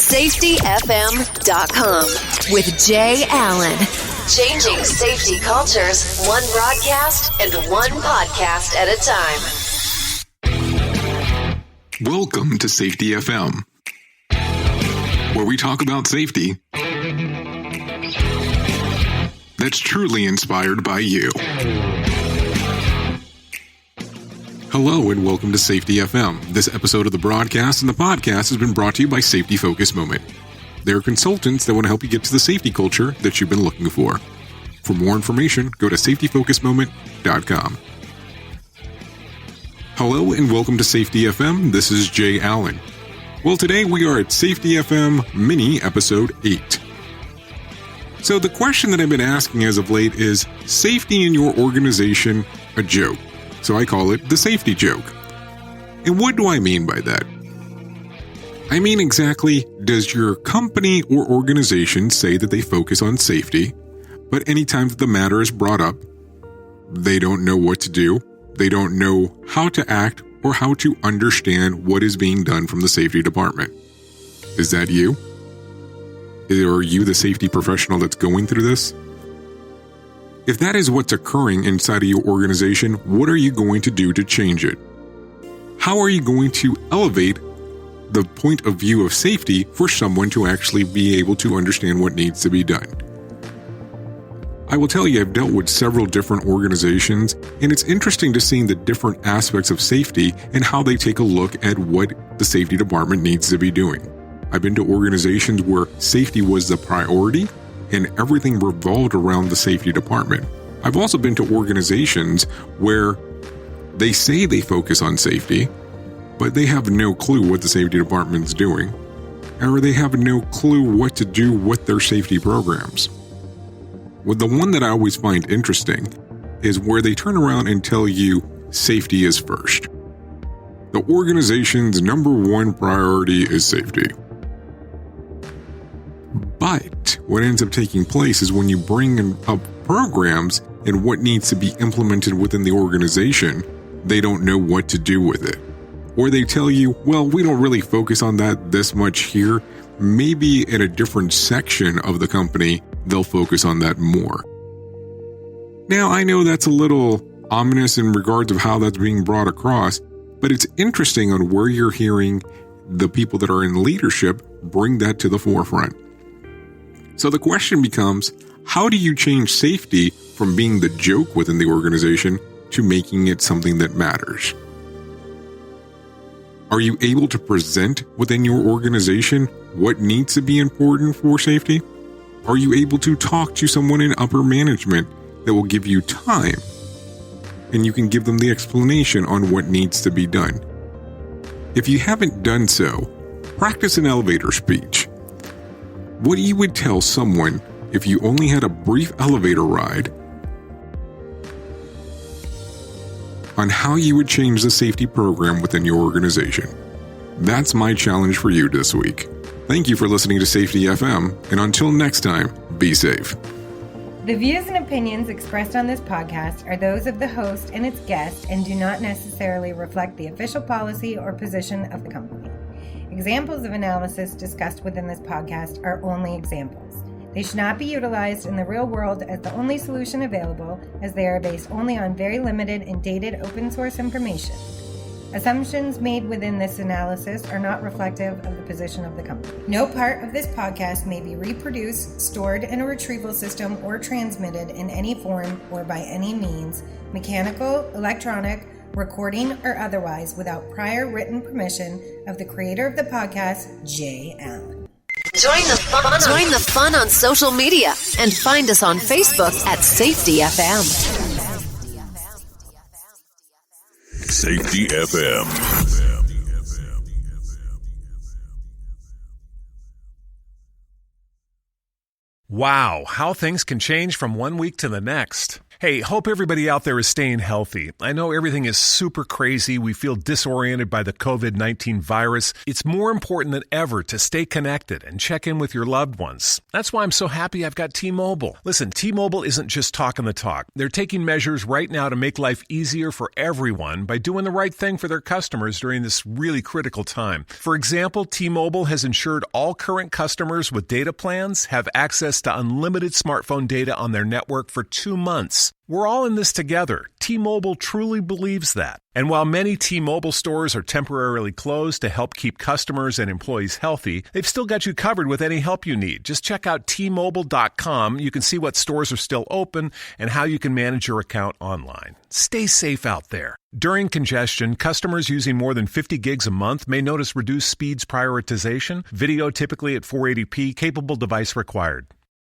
SafetyFM.com with Jay Allen. Changing safety cultures, one broadcast and one podcast at a time. Welcome to Safety FM, where we talk about safety that's truly inspired by you. Hello and welcome to Safety FM. This episode of the broadcast and the podcast has been brought to you by Safety Focus Moment. They're consultants that want to help you get to the safety culture that you've been looking for. For more information, go to safetyfocusmoment.com. Hello and welcome to Safety FM. This is Jay Allen. Well, today we are at Safety FM Mini Episode 8. So the question that I've been asking as of late is, safety in your organization a joke? So I call it the safety joke. And what do I mean by that? I mean exactly, does your company or organization say that they focus on safety, but anytime that the matter is brought up, they don't know what to do, they don't know how to act, or how to understand what is being done from the safety department? Is that you? Are you the safety professional that's going through this? If that is what's occurring inside of your organization, what are you going to do to change it? How are you going to elevate the point of view of safety for someone to actually be able to understand what needs to be done? I will tell you, I've dealt with several different organizations, and it's interesting to see the different aspects of safety and how they take a look at what the safety department needs to be doing. I've been to organizations where safety was the priority, and everything revolved around the safety department. I've also been to organizations where they say they focus on safety, but they have no clue what the safety department's doing, or they have no clue what to do with their safety programs. Well, the one that I always find interesting is where they turn around and tell you safety is first. The organization's number one priority is safety. But what ends up taking place is when you bring up programs and what needs to be implemented within the organization, they don't know what to do with it. Or they tell you, well, we don't really focus on that this much here. Maybe in a different section of the company, they'll focus on that more. Now, I know that's a little ominous in regards of how that's being brought across, but it's interesting on where you're hearing the people that are in leadership bring that to the forefront. So the question becomes, how do you change safety from being the joke within the organization to making it something that matters? Are you able to present within your organization what needs to be important for safety? Are you able to talk to someone in upper management that will give you time and you can give them the explanation on what needs to be done? If you haven't done so, practice an elevator speech. What you would tell someone if you only had a brief elevator ride on how you would change the safety program within your organization. That's my challenge for you this week. Thank you for listening to Safety FM, and until next time, be safe. The views and opinions expressed on this podcast are those of the host and its guest and do not necessarily reflect the official policy or position of the company. Examples of analysis discussed within this podcast are only examples. They should not be utilized in the real world as the only solution available, as they are based only on very limited and dated open source information. Assumptions made within this analysis are not reflective of the position of the company. No part of this podcast may be reproduced, stored in a retrieval system, or transmitted in any form or by any means, mechanical, electronic, recording, or otherwise, without prior written permission of the creator of the podcast, Jay Allen. Join the fun on social media and find us on Facebook at Safety FM. Safety FM. Wow, how things can change from one week to the next. Hey, hope everybody out there is staying healthy. I know everything is super crazy. We feel disoriented by the COVID-19 virus. It's more important than ever to stay connected and check in with your loved ones. That's why I'm so happy I've got T-Mobile. Listen, T-Mobile isn't just talking the talk. They're taking measures right now to make life easier for everyone by doing the right thing for their customers during this really critical time. For example, T-Mobile has ensured all current customers with data plans have access to unlimited smartphone data on their network for 2 months. We're all in this together. T-Mobile truly believes that. And while many T-Mobile stores are temporarily closed to help keep customers and employees healthy, they've still got you covered with any help you need. Just check out T-Mobile.com. You can see what stores are still open and how you can manage your account online. Stay safe out there. During congestion, customers using more than 50 gigs a month may notice reduced speeds prioritization, video typically at 480p, capable device required.